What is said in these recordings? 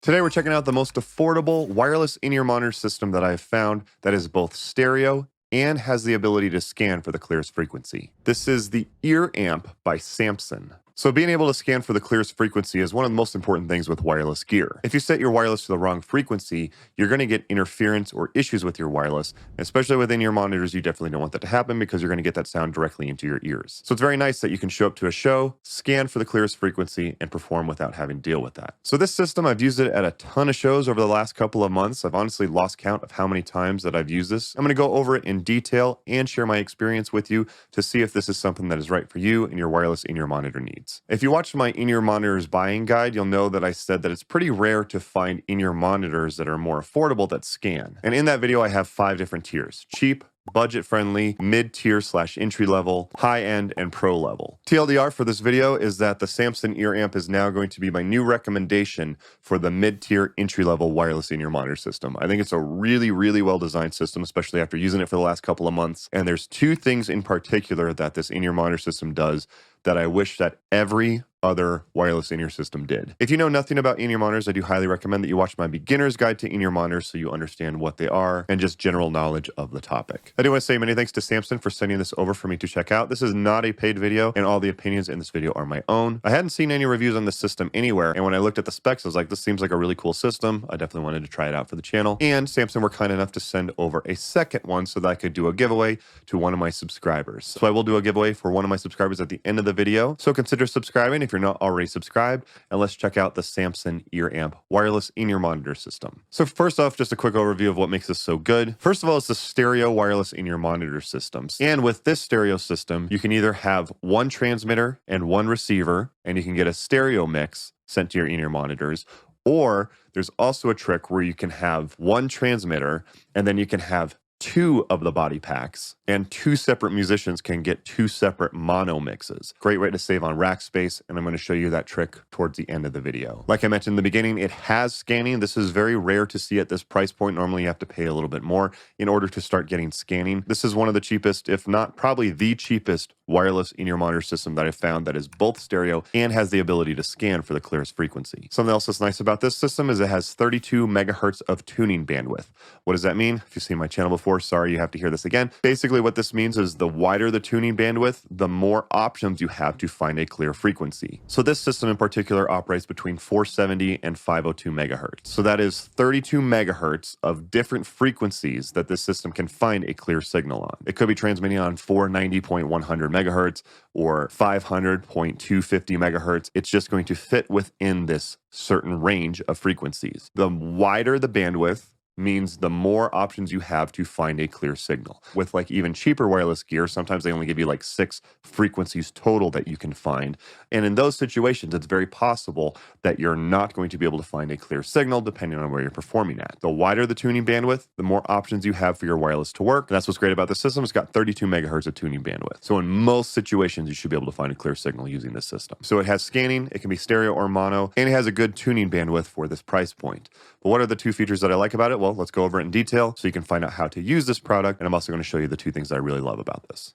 Today we're checking out the most affordable wireless in-ear monitor system that I've found that is both stereo and has the ability to scan for the clearest frequency. This is the EarAmp by Samson. So being able to scan for the clearest frequency is one of the most important things with wireless gear. If you set your wireless to the wrong frequency, you're going to get interference or issues with your wireless, especially with in-ear monitors. You definitely don't want that to happen because you're going to get that sound directly into your ears. So it's very nice that you can show up to a show, scan for the clearest frequency, and perform without having to deal with that. So this system, I've used it at a ton of shows over the last couple of months. I've honestly lost count of how many times that I've used this. I'm going to go over it in detail and share my experience with you to see if this is something that is right for you and your wireless in-ear monitor needs. If you watched my in-ear monitors buying guide, you'll know that I said that it's pretty rare to find in-ear monitors that are more affordable that scan. And in that video, I have 5 different tiers: cheap, budget-friendly, mid-tier / entry-level, high-end, and pro-level. TLDR for this video is that the Samson EarAmp is now going to be my new recommendation for the mid-tier, entry-level wireless in-ear monitor system. I think it's a really, really well-designed system, especially after using it for the last couple of months. And there's 2 things in particular that this in-ear monitor system does that I wish that every other wireless in-ear system did. If you know nothing about in-ear monitors, I do highly recommend that you watch my beginner's guide to in-ear monitors so you understand what they are and just general knowledge of the topic. I do want to say many thanks to Samson for sending this over for me to check out. This is not a paid video, and all the opinions in this video are my own. I hadn't seen any reviews on this system anywhere, and when I looked at the specs, I was like, this seems like a really cool system. I definitely wanted to try it out for the channel. And Samson were kind enough to send over a second one so that I could do a giveaway to one of my subscribers. So I will do a giveaway for one of my subscribers at the end of the video. So consider subscribing if you're not already subscribed, and let's check out the Samson EarAmp wireless in-ear monitor system. So first off, just a quick overview of what makes this so good. First of all, it's the stereo wireless in-ear monitor systems. And with this stereo system, you can either have one transmitter and one receiver, and you can get a stereo mix sent to your in-ear monitors, or there's also a trick where you can have one transmitter and then you can have 2 of the body packs, and 2 separate musicians can get 2 separate mono mixes. Great way to save on rack space, and I'm going to show you that trick towards the end of the video. Like I mentioned in the beginning, it has scanning. This is very rare to see at this price point. Normally you have to pay a little bit more in order to start getting scanning. This is one of the cheapest, if not probably the cheapest, wireless in-ear monitor system that I've found that is both stereo and has the ability to scan for the clearest frequency. Something else that's nice about this system is it has 32 megahertz of tuning bandwidth. What does that mean? If you've seen my channel before, sorry, you have to hear this again. Basically what this means is the wider the tuning bandwidth, the more options you have to find a clear frequency. So this system in particular operates between 470 and 502 megahertz. So that is 32 megahertz of different frequencies that this system can find a clear signal on. It could be transmitting on 490.100 megahertz or 500.250 megahertz. It's just going to fit within this certain range of frequencies. The wider the bandwidth means the more options you have to find a clear signal. With like even cheaper wireless gear, sometimes they only give you like 6 frequencies total that you can find. And in those situations, it's very possible that you're not going to be able to find a clear signal depending on where you're performing at. The wider the tuning bandwidth, the more options you have for your wireless to work. And that's what's great about the system. It's got 32 megahertz of tuning bandwidth. So in most situations, you should be able to find a clear signal using this system. So it has scanning, it can be stereo or mono, and it has a good tuning bandwidth for this price point. But what are the 2 features that I like about it? Well, let's go over it in detail so you can find out how to use this product. And I'm also going to show you the 2 things that I really love about this.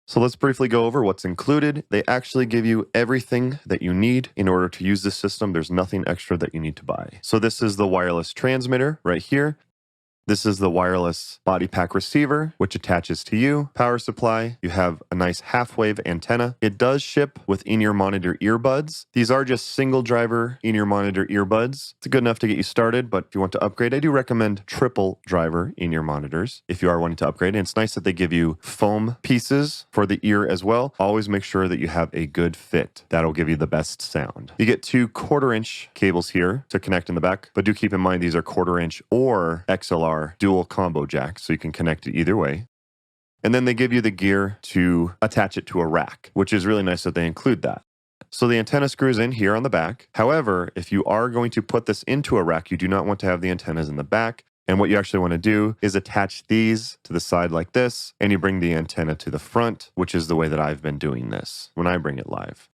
So let's briefly go over what's included. They actually give you everything that you need in order to use this system. There's nothing extra that you need to buy. So this is the wireless transmitter right here. This is the wireless body pack receiver, which attaches to you. Power supply, you have a nice half-wave antenna. It does ship with in-ear monitor earbuds. These are just single driver in-ear monitor earbuds. It's good enough to get you started, but if you want to upgrade, I do recommend triple driver in-ear monitors if you are wanting to upgrade. And it's nice that they give you foam pieces for the ear as well. Always make sure that you have a good fit. That'll give you the best sound. You get 2 1/4-inch cables here to connect in the back, but do keep in mind these are 1/4-inch or XLR dual combo jack, so you can connect it either way. And then they give you the gear to attach it to a rack, which is really nice that they include that. So the antenna screws in here on the back. However, if you are going to put this into a rack, you do not want to have the antennas in the back. And what you actually want to do is attach these to the side like this, and you bring the antenna to the front, which is the way that I've been doing this when I bring it live.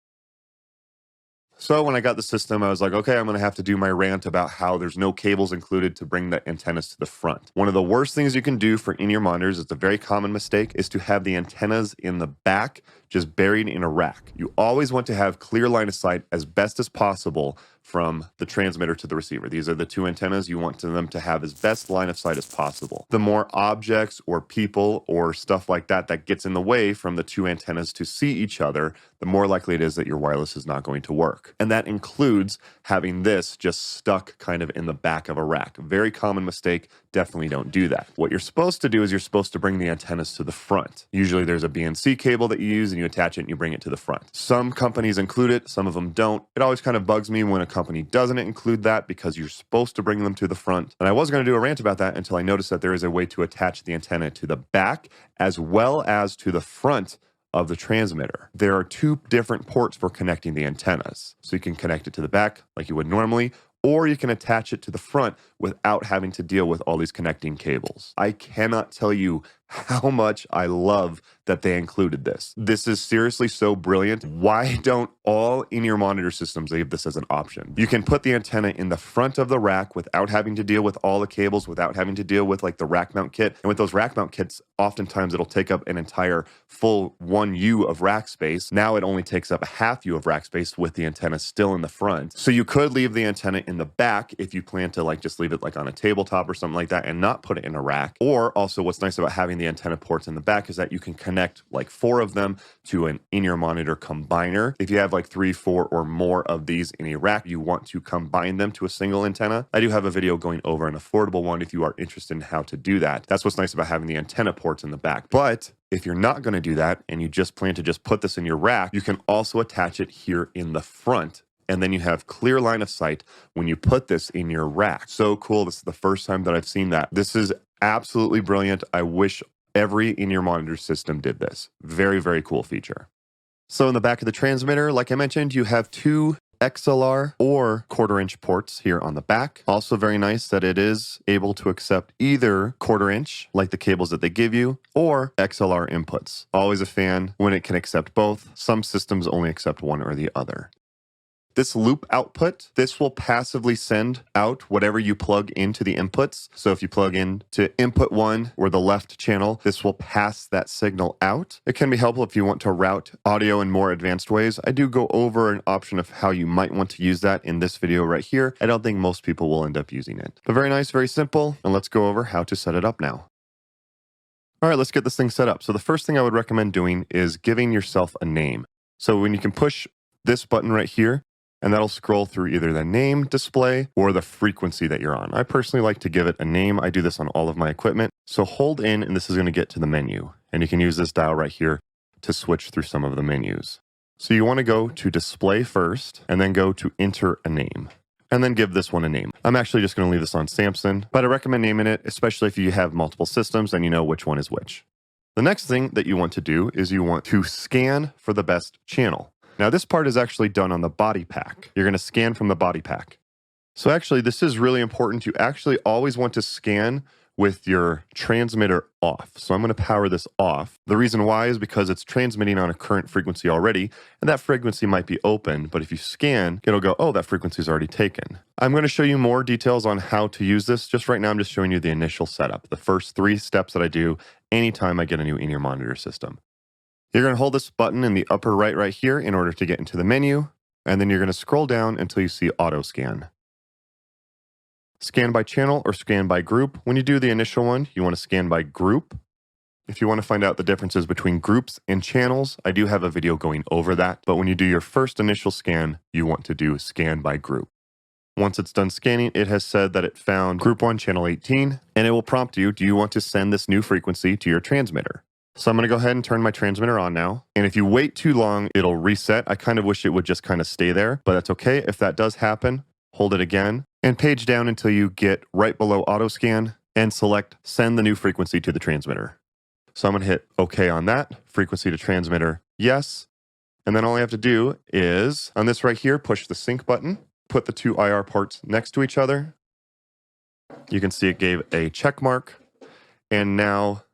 So when I got the system, I was like, okay, I'm going to have to do my rant about how there's no cables included to bring the antennas to the front. One of the worst things you can do for in-ear monitors, it's a very common mistake, is to have the antennas in the back just buried in a rack. You always want to have clear line of sight as best as possible from the transmitter to the receiver. These are the two antennas. You want them to have as best line of sight as possible. The more objects or people or stuff like that that gets in the way from the two antennas to see each other, the more likely it is that your wireless is not going to work. And that includes having this just stuck kind of in the back of a rack. Very common mistake. Definitely don't do that. What you're supposed to do is you're supposed to bring the antennas to the front. Usually there's a BNC cable that you use and you attach it and you bring it to the front. Some companies include it, some of them don't. It always kind of bugs me when a company doesn't include that because you're supposed to bring them to the front. And I was going to do a rant about that until I noticed that there is a way to attach the antenna to the back as well as to the front of the transmitter. There are two different ports for connecting the antennas. So you can connect it to the back like you would normally, or you can attach it to the front without having to deal with all these connecting cables. I cannot tell you how much I love that they included this. This is seriously so brilliant. Why don't all in-ear monitor systems leave this as an option? You can put the antenna in the front of the rack without having to deal with all the cables, without having to deal with like the rack mount kit. And with those rack mount kits, oftentimes it'll take up an entire full 1U of rack space. Now it only takes up a half U of rack space with the antenna still in the front. So you could leave the antenna in the back if you plan to like just leave it like on a tabletop or something like that and not put it in a rack. Or also what's nice about having the antenna ports in the back is that you can connect like 4 of them to an in-ear monitor combiner. If you have like 3, 4 or more of these in a rack, you want to combine them to a single antenna. I do have a video going over an affordable one if you are interested in how to do that. That's what's nice about having the antenna ports in the back. But if you're not going to do that and you just plan to just put this in your rack, you can also attach it here in the front. And then you have clear line of sight when you put this in your rack. So cool. This is the first time that I've seen that. This is absolutely brilliant. I wish every in-ear monitor system did this. Very, very cool feature. So in the back of the transmitter, like I mentioned, you have 2 XLR or 1/4-inch ports here on the back. Also very nice that it is able to accept either 1/4-inch, like the cables that they give you, or XLR inputs. Always a fan when it can accept both. Some systems only accept one or the other. This loop output, this will passively send out whatever you plug into the inputs. So if you plug in to input 1 or the left channel, this will pass that signal out. It can be helpful if you want to route audio in more advanced ways. I do go over an option of how you might want to use that in this video right here. I don't think most people will end up using it. But very nice, very simple. And let's go over how to set it up now. All right, let's get this thing set up. So the first thing I would recommend doing is giving yourself a name. So when you can push this button right here, and that'll scroll through either the name display or the frequency that you're on. I personally like to give it a name. I do this on all of my equipment. So hold in, and this is going to get to the menu. And you can use this dial right here to switch through some of the menus. So you want to go to display first, and then go to enter a name. And then give this one a name. I'm actually just going to leave this on Samson, but I recommend naming it, especially if you have multiple systems and you know which one is which. The next thing that you want to do is you want to scan for the best channel. Now this part is actually done on the body pack. You're going to scan from the body pack. So actually this is really important. You actually always want to scan with your transmitter off. So I'm going to power this off. The reason why is because it's transmitting on a current frequency already, and that frequency might be open, but if you scan, it'll go, oh, that frequency is already taken. I'm going to show you more details on how to use this. Just right now, I'm just showing you the initial setup, the first 3 steps that I do anytime I get a new in-ear monitor system. You're going to hold this button in the upper right here in order to get into the menu, and then you're going to scroll down until you see auto scan. Scan by channel or scan by group. When you do the initial one, you want to scan by group. If you want to find out the differences between groups and channels, I do have a video going over that, but when you do your first initial scan, you want to do scan by group. Once it's done scanning, it has said that it found group 1 channel 18, and it will prompt you, do you want to send this new frequency to your transmitter? So I'm going to go ahead and turn my transmitter on now. And if you wait too long, it'll reset. I kind of wish it would just kind of stay there, but that's okay. If that does happen, hold it again and page down until you get right below auto scan and select send the new frequency to the transmitter. So I'm going to hit OK on that. Frequency to transmitter, yes. And then all I have to do is on this right here, push the sync button, put the 2 IR ports next to each other. You can see it gave a check mark. And now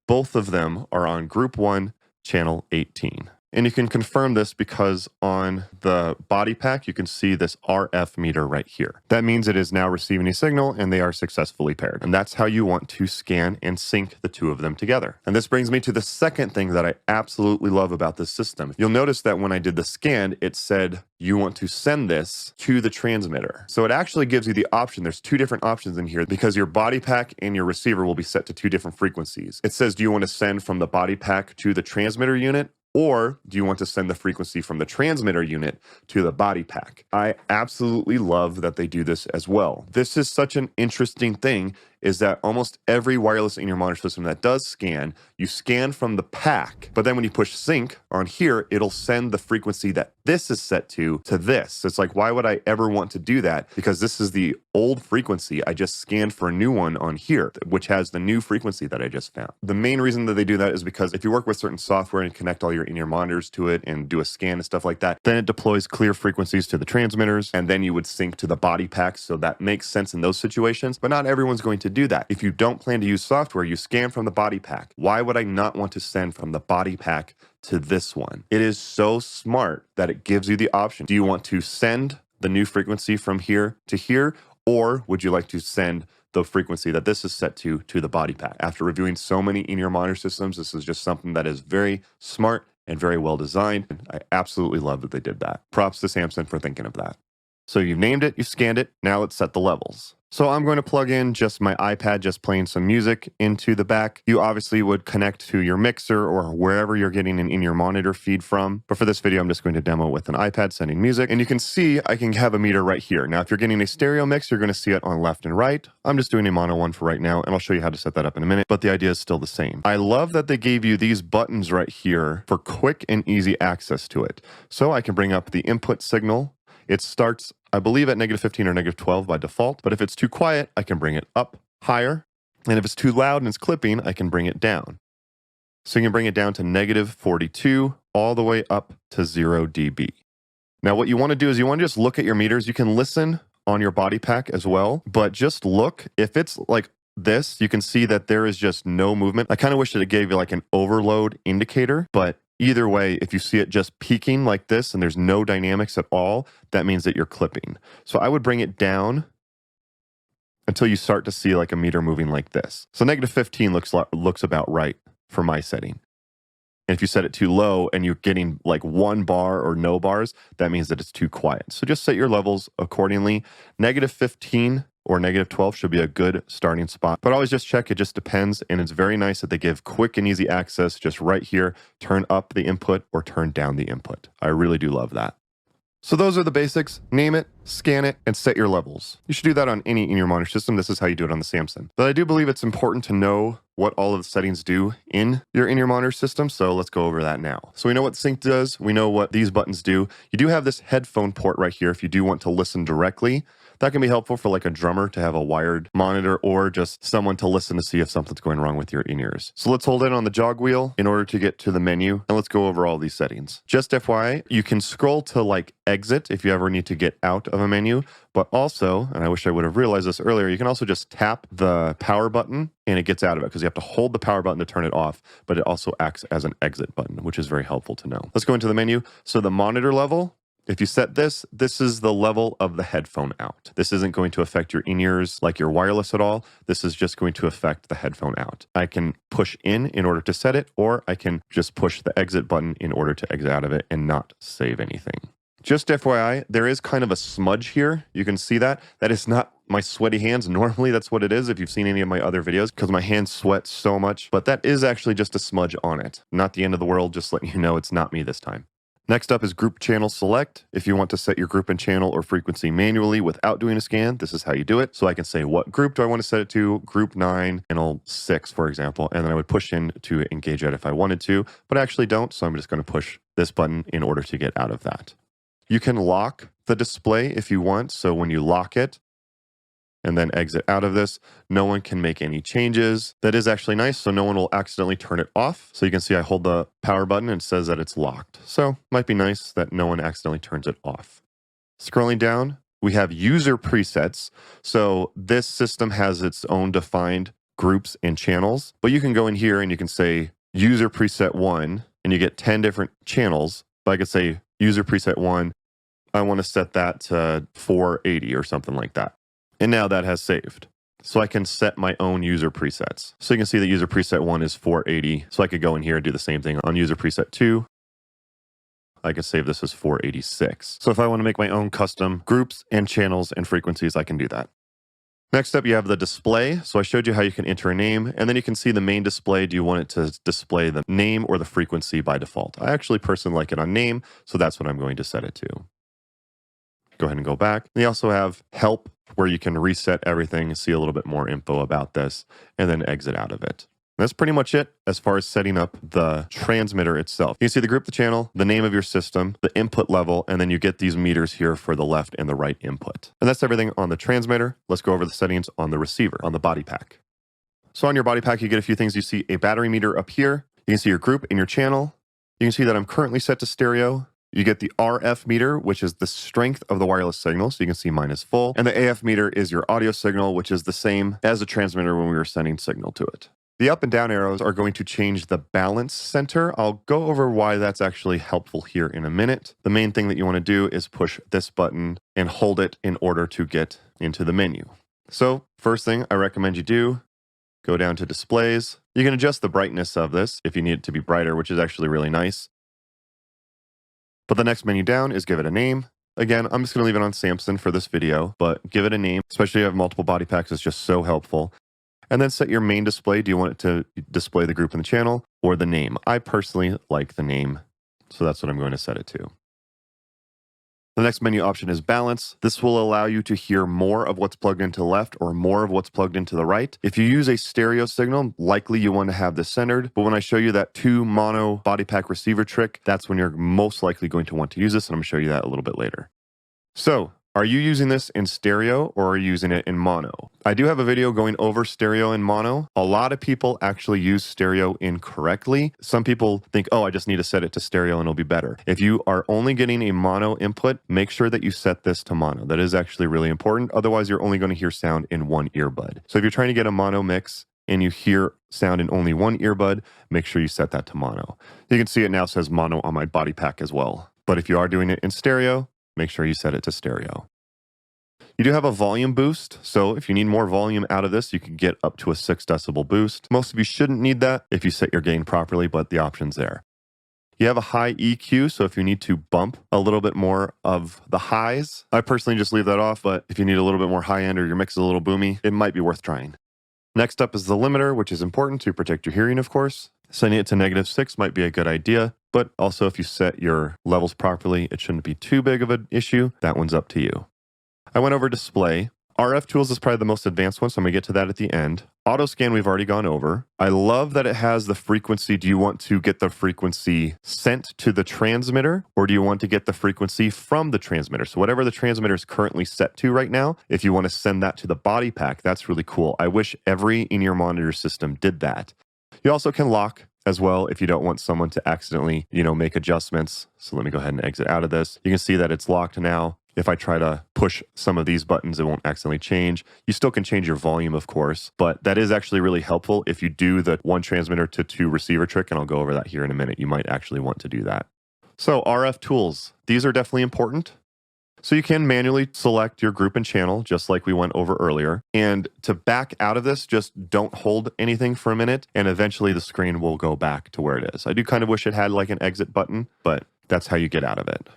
both of them are on group 1, channel 18. And you can confirm this because on the body pack, you can see this RF meter right here. That means it is now receiving a signal and they are successfully paired. And that's how you want to scan and sync the two of them together. And this brings me to the second thing that I absolutely love about this system. You'll notice that when I did the scan, it said you want to send this to the transmitter. So it actually gives you the option. There's two different options in here because your body pack and your receiver will be set to two different frequencies. It says, do you want to send from the body pack to the transmitter unit? Or do you want to send the frequency from the transmitter unit to the body pack? I absolutely love that they do this as well. This is such an interesting thing, is that almost every wireless in-ear monitor system that does scan, you scan from the pack, but then when you push sync on here, it'll send the frequency that this is set to this. It's like, why would I ever want to do that? Because this is the old frequency. I just scanned for a new one on here, which has the new frequency that I just found. The main reason that they do that is because if you work with certain software and connect all your in-ear monitors to it and do a scan and stuff like that, then it deploys clear frequencies to the transmitters, and then you would sync to the body pack. So that makes sense in those situations, but not everyone's going to do that. If you don't plan to use software, you scan from the body pack. Why would I not want to send from the body pack to this one? It is so smart that it gives you the option. Do you want to send the new frequency from here to here, or would you like to send the frequency that this is set to the body pack? After reviewing so many in-ear monitor systems, this is just something that is very smart and very well designed. And I absolutely love that they did that. Props to Samson for thinking of that. So you've named it, you've scanned it, now let's set the levels. So I'm going to plug in just my iPad, just playing some music into the back. You obviously would connect to your mixer or wherever you're getting an in-ear monitor feed from. But for this video, I'm just going to demo with an iPad sending music. And you can see I can have a meter right here. Now, if you're getting a stereo mix, you're going to see it on left and right. I'm just doing a mono one for right now, and I'll show you how to set that up in a minute. But the idea is still the same. I love that they gave you these buttons right here for quick and easy access to it. So I can bring up the input signal. It starts, I believe, at -15 or -12 by default. But if it's too quiet, I can bring it up higher. And if it's too loud and it's clipping, I can bring it down. So you can bring it down to -42 all the way up to 0 dB. Now, what you want to do is you want to just look at your meters. You can listen on your body pack as well, but just look. If it's like this, you can see that there is just no movement. I kind of wish that it gave you like an overload indicator, but either way, if you see it just peaking like this and there's no dynamics at all, that means that you're clipping. So I would bring it down until you start to see like a meter moving like this. So -15 looks about right for my setting. And if you set it too low and you're getting like 1 bar or no bars, that means that it's too quiet. So just set your levels accordingly. -15 or -12 should be a good starting spot. But always just check, it just depends. And it's very nice that they give quick and easy access just right here. Turn up the input or turn down the input. I really do love that. So those are the basics. Name it, scan it, and set your levels. You should do that on any in-ear monitor system. This is how you do it on the Samson. But I do believe it's important to know what all of the settings do in your in-ear monitor system. So let's go over that now. So we know what sync does. We know what these buttons do. You do have this headphone port right here if you do want to listen directly. That can be helpful for like a drummer to have a wired monitor or just someone to listen to see if something's going wrong with your in-ears. So let's hold in on the jog wheel in order to get to the menu, and let's go over all these settings. Just FYI, you can scroll to like exit if you ever need to get out of a menu, but also, and I wish I would have realized this earlier, you can also just tap the power button and it gets out of it because you have to hold the power button to turn it off, but it also acts as an exit button, which is very helpful to know. Let's go into the menu. So the monitor level, if you set this is the level of the headphone out. This isn't going to affect your in-ears like your wireless at all. This is just going to affect the headphone out. I can push in order to set it, or I can just push the exit button in order to exit out of it and not save anything. Just FYI, there is kind of a smudge here. You can see that. That is not my sweaty hands. Normally that's what it is if you've seen any of my other videos, because my hands sweat so much, but that is actually just a smudge on it. Not the end of the world, just letting you know it's not me this time. Next up is group channel select. If you want to set your group and channel or frequency manually without doing a scan, this is how you do it. So I can say, what group do I want to set it to? Group 9, channel 6, for example. And then I would push in to engage it if I wanted to, but I actually don't. So I'm just going to push this button in order to get out of that. You can lock the display if you want. So when you lock it, and then exit out of this, no one can make any changes. That is actually nice, so no one will accidentally turn it off. So you can see I hold the power button and it says that it's locked. So might be nice that no one accidentally turns it off. Scrolling down, we have user presets. So this system has its own defined groups and channels, but you can go in here and you can say user preset 1, and you get 10 different channels. So I could say user preset 1, I want to set that to 480 or something like that. And now that has saved. So I can set my own user presets. So you can see that user preset 1 is 480. So I could go in here and do the same thing on user preset 2. I can save this as 486. So if I want to make my own custom groups and channels and frequencies, I can do that. Next up, you have the display. So I showed you how you can enter a name, and then you can see the main display. Do you want it to display the name or the frequency by default? I actually personally like it on name, so that's what I'm going to set it to. Go ahead and go back. And you also have help, where you can reset everything, see a little bit more info about this, and then exit out of it. That's pretty much it as far as setting up the transmitter itself. You can see the group, the channel, the name of your system, the input level, and then you get these meters here for the left and the right input. And that's everything on the transmitter. Let's go over the settings on the receiver, on the body pack. So on your body pack, you get a few things. You see a battery meter up here. You can see your group and your channel. You can see that I'm currently set to stereo. You get the RF meter, which is the strength of the wireless signal. So you can see mine is full. And the AF meter is your audio signal, which is the same as the transmitter when we were sending signal to it. The up and down arrows are going to change the balance center. I'll go over why that's actually helpful here in a minute. The main thing that you want to do is push this button and hold it in order to get into the menu. So first thing I recommend you do, go down to displays. You can adjust the brightness of this if you need it to be brighter, which is actually really nice. But the next menu down is give it a name. Again, I'm just going to leave it on Samson for this video, but give it a name, especially if you have multiple body packs. It's just so helpful. And then set your main display. Do you want it to display the group and the channel or the name? I personally like the name, so that's what I'm going to set it to. The next menu option is balance. This will allow you to hear more of what's plugged into the left or more of what's plugged into the right. If you use a stereo signal, likely you want to have this centered. But when I show you that 2 mono body pack receiver trick, that's when you're most likely going to want to use this. And I'm going to show you that a little bit later. So, are you using this in stereo or are you using it in mono? I do have a video going over stereo and mono. A lot of people actually use stereo incorrectly. Some people think, oh, I just need to set it to stereo and it'll be better. If you are only getting a mono input, make sure that you set this to mono. That is actually really important. Otherwise, you're only going to hear sound in one earbud. So if you're trying to get a mono mix and you hear sound in only one earbud, make sure you set that to mono. You can see it now says mono on my body pack as well. But if you are doing it in stereo, make sure you set it to stereo. You do have a volume boost, so if you need more volume out of this, you can get up to a 6 decibel boost. Most of you shouldn't need that if you set your gain properly, but the option's there. You have a high EQ, so if you need to bump a little bit more of the highs, I personally just leave that off, but if you need a little bit more high end or your mix is a little boomy, it might be worth trying. Next up is the limiter, which is important to protect your hearing, of course. Setting it to -6 might be a good idea, but also if you set your levels properly, it shouldn't be too big of an issue. That one's up to you. I went over display. RF tools is probably the most advanced one, so I'm going to get to that at the end. Auto scan we've already gone over. I love that it has the frequency. Do you want to get the frequency sent to the transmitter, or do you want to get the frequency from the transmitter? So whatever the transmitter is currently set to right now, if you want to send that to the body pack, that's really cool. I wish every in-ear monitor system did that. You also can lock as well if you don't want someone to accidentally, make adjustments. So let me go ahead and exit out of this. You can see that it's locked now. If I try to push some of these buttons, it won't accidentally change. You still can change your volume, of course, but that is actually really helpful if you do the 1 transmitter to 2 receiver trick, and I'll go over that here in a minute. You might actually want to do that. So RF tools, these are definitely important. So you can manually select your group and channel, just like we went over earlier. And to back out of this, just don't hold anything for a minute, and eventually the screen will go back to where it is. I do kind of wish it had like an exit button, but that's how you get out of it.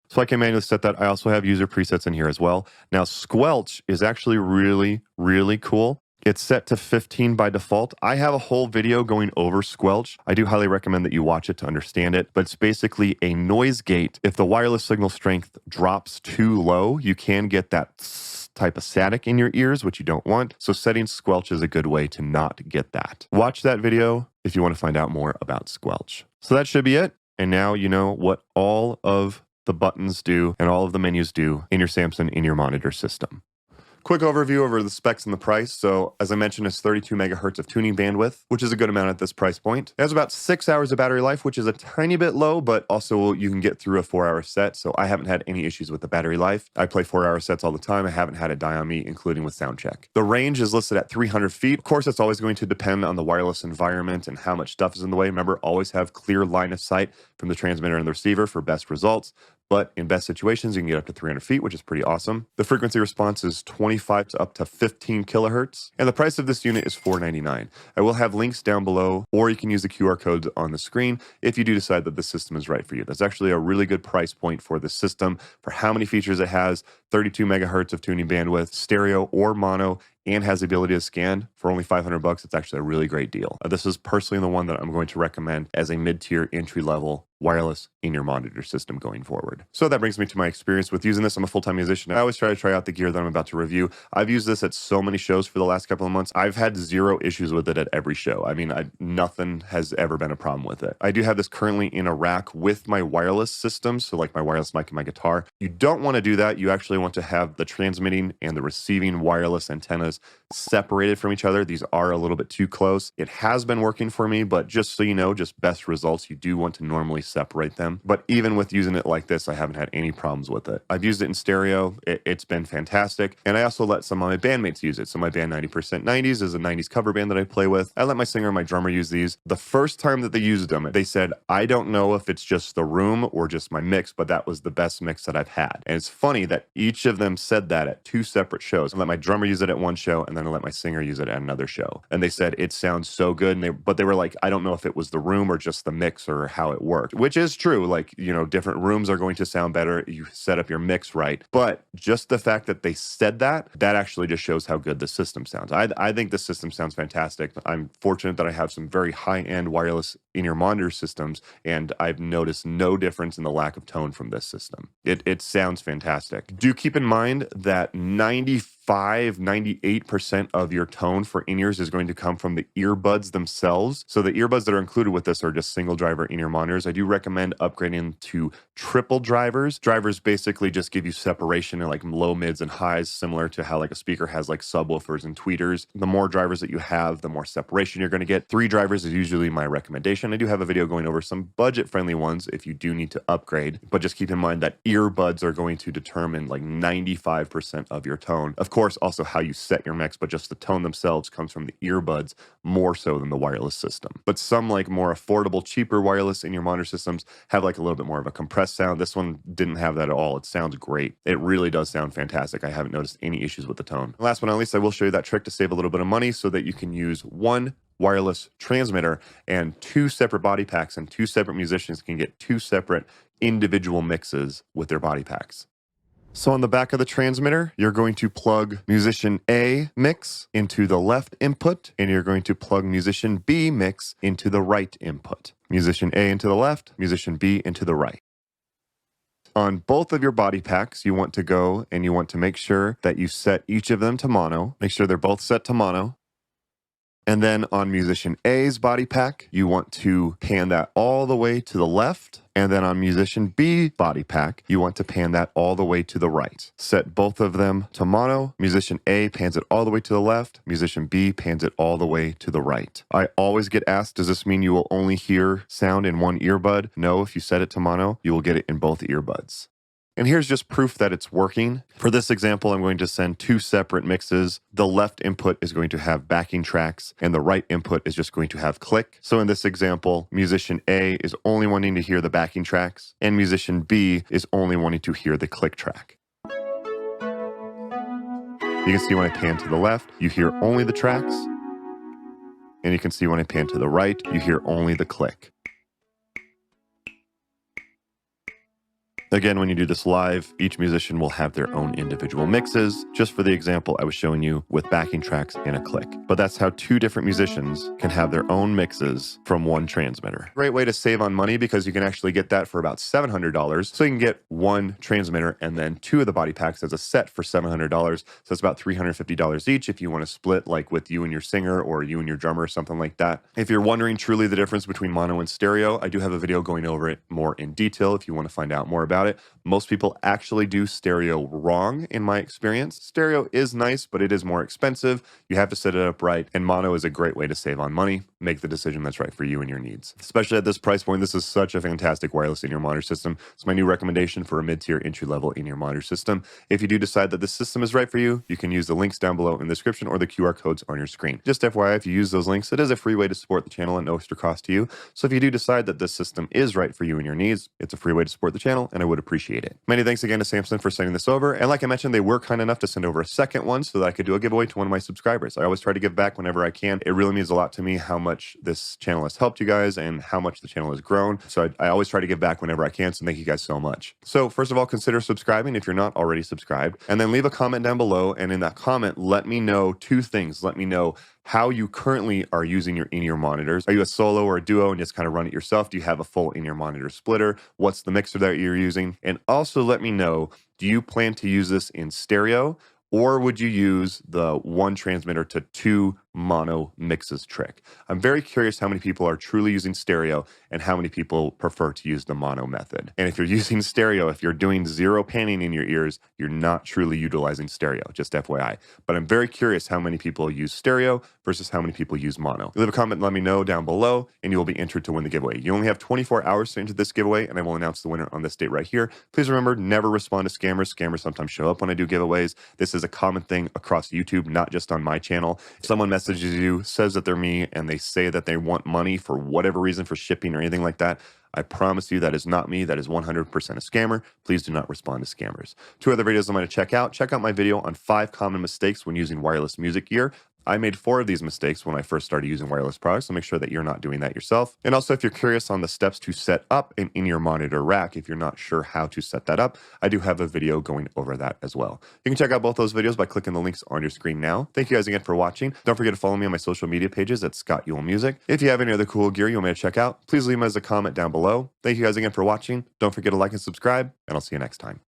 So I can manually set that. I also have user presets in here as well. Now, squelch is actually really, really cool. It's set to 15 by default. I have a whole video going over squelch. I do highly recommend that you watch it to understand it, but it's basically a noise gate. If the wireless signal strength drops too low, you can get that type of static in your ears, which you don't want. So setting squelch is a good way to not get that. Watch that video if you want to find out more about squelch. So that should be it. And now you know what all of the buttons do and all of the menus do in your Samson in-ear monitor system. Quick overview over the specs and the price. So as I mentioned, it's 32 megahertz of tuning bandwidth, which is a good amount at this price point. It has about 6 hours of battery life, which is a tiny bit low, but also you can get through a 4-hour set. So I haven't had any issues with the battery life. I play 4-hour sets all the time. I haven't had it die on me, including with sound check. The range is listed at 300 feet. Of course, it's always going to depend on the wireless environment and how much stuff is in the way. Remember, always have clear line of sight from the transmitter and the receiver for best results. But in best situations, you can get up to 300 feet, which is pretty awesome. The frequency response is 25 to up to 15 kilohertz. And the price of this unit is $499. I will have links down below, or you can use the QR codes on the screen if you do decide that the system is right for you. That's actually a really good price point for this system, for how many features it has, 32 megahertz of tuning bandwidth, stereo or mono, and has the ability to scan for only $500. It's actually a really great deal. This is personally the one that I'm going to recommend as a mid-tier entry-level wireless in-ear monitor system going forward. So that brings me to my experience with using this. I'm a full-time musician. I always try out the gear that I'm about to review. I've used this at so many shows for the last couple of months. I've had zero issues with it at every show. I mean, nothing has ever been a problem with it. I do have this currently in a rack with my wireless system, so like my wireless mic and my guitar. You don't want to do that. You actually want to have the transmitting and the receiving wireless antennas separated from each other. These are a little bit too close. It has been working for me, but just so you know, just best results, you do want to normally separate them. But even with using it like this, I haven't had any problems with it. I've used it in stereo. It's been fantastic. And I also let some of my bandmates use it. So my band 90% 90s is a 90s cover band that I play with. I let my singer and my drummer use these. The first time that they used them, they said, I don't know if it's just the room or just my mix, but that was the best mix that I've had. And it's funny that each of them said that at 2 separate shows. I let my drummer use it at one show, and then I let my singer use it at another show. And they said, it sounds so good. But they were like, I don't know if it was the room or just the mix or how it worked, which is true. Like, you know, different rooms are going to sound better. You set up your mix right. But just the fact that they said that actually just shows how good the system sounds. I think the system sounds fantastic. I'm fortunate that I have some very high-end wireless in-ear monitor systems, and I've noticed no difference in the lack of tone from this system. It sounds fantastic. Do keep in mind that 98% of your tone for in-ears is going to come from the earbuds themselves. So the earbuds that are included with this are just single driver in-ear monitors. I do recommend upgrading to triple drivers. Drivers basically just give you separation in like low, mids, and highs, similar to how like a speaker has like subwoofers and tweeters. The more drivers that you have, the more separation you're going to get. 3 drivers is usually my recommendation. I do have a video going over some budget-friendly ones if you do need to upgrade, but just keep in mind that earbuds are going to determine like 95% of your tone. Of course, also how you set your mix, but just the tone themselves comes from the earbuds more so than the wireless system. But some like more affordable, cheaper wireless in-ear monitor systems have like a little bit more of a compressed sound. This one didn't have that at all. It sounds great. It really does sound fantastic. I haven't noticed any issues with the tone. Last but not least, I will show you that trick to save a little bit of money so that you can use one wireless transmitter and 2 separate body packs, and 2 separate musicians can get 2 separate individual mixes with their body packs. So on the back of the transmitter, you're going to plug musician A mix into the left input, and you're going to plug musician B mix into the right input. Musician A into the left, musician B into the right. On both of your body packs, you want to go and you want to make sure that you set each of them to mono. Make sure they're both set to mono. And then on musician A's body pack, you want to pan that all the way to the left. And then on musician B body pack, you want to pan that all the way to the right. Set both of them to mono. Musician A pans it all the way to the left. Musician B pans it all the way to the right. I always get asked, does this mean you will only hear sound in one earbud? No, if you set it to mono, you will get it in both earbuds. And here's just proof that it's working. For this example, I'm going to send 2 separate mixes. The left input is going to have backing tracks, and the right input is just going to have click. So in this example, musician A is only wanting to hear the backing tracks, and musician B is only wanting to hear the click track. You can see when I pan to the left, you hear only the tracks. And you can see when I pan to the right, you hear only the click. Again, when you do this live, each musician will have their own individual mixes, just for the example I was showing you with backing tracks and a click. But that's how 2 different musicians can have their own mixes from one transmitter. Great way to save on money, because you can actually get that for about $700. So you can get 1 transmitter and then 2 of the body packs as a set for $700. So it's about $350 each if you want to split, like with you and your singer or you and your drummer or something like that. If you're wondering truly the difference between mono and stereo, I do have a video going over it more in detail if you want to find out more about about it, most people actually do stereo wrong in my experience. Stereo is nice, but it is more expensive. You have to set it up right, and mono is a great way to save on money. Make the decision that's right for you and your needs. Especially at this price point, this is such a fantastic wireless in-ear monitor system. It's my new recommendation for a mid-tier entry-level in-ear monitor system. If you do decide that this system is right for you, you can use the links down below in the description or the QR codes on your screen. Just FYI, if you use those links, it is a free way to support the channel at no extra cost to you. So if you do decide that this system is right for you and your needs, it's a free way to support the channel, and I would appreciate it. Many thanks again to Samson for sending this over. And like I mentioned, they were kind enough to send over a second one so that I could do a giveaway to one of my subscribers. I always try to give back whenever I can. It really means a lot to me how much this channel has helped you guys and how much the channel has grown. So I always try to give back whenever I can. So thank you guys so much. So first of all, consider subscribing if you're not already subscribed, and then leave a comment down below. And in that comment, let me know two things. Let me know how you currently are using your in-ear monitors. Are you a solo or a duo and just kind of run it yourself? Do you have a full in-ear monitor splitter? What's the mixer that you're using? And also let me know, do you plan to use this in stereo, or would you use the one transmitter to two mono mixes trick? I'm very curious how many people are truly using stereo and how many people prefer to use the mono method. And if you're using stereo, if you're doing zero panning in your ears, you're not truly utilizing stereo, just FYI. But I'm very curious how many people use stereo versus how many people use mono. Leave a comment and let me know down below, and you will be entered to win the giveaway. You only have 24 hours to enter this giveaway, and I will announce the winner on this date right here. Please remember, never respond to scammers. Scammers sometimes show up when I do giveaways. This is a common thing across YouTube, not just on my channel. If someone messages you, says that they're me, and they say that they want money for whatever reason, for shipping or anything like that, I promise you that is not me. That is 100% a scammer. Please do not respond to scammers. Two other videos I'm going to check out. Check out my video on 5 common mistakes when using wireless music gear. I made 4 of these mistakes when I first started using wireless products, so make sure that you're not doing that yourself. And also, if you're curious on the steps to set up an in-ear monitor rack, if you're not sure how to set that up, I do have a video going over that as well. You can check out both those videos by clicking the links on your screen now. Thank you guys again for watching. Don't forget to follow me on my social media pages at Scott Ewell Music. If you have any other cool gear you want me to check out, please leave them as a comment down below. Thank you guys again for watching. Don't forget to like and subscribe, and I'll see you next time.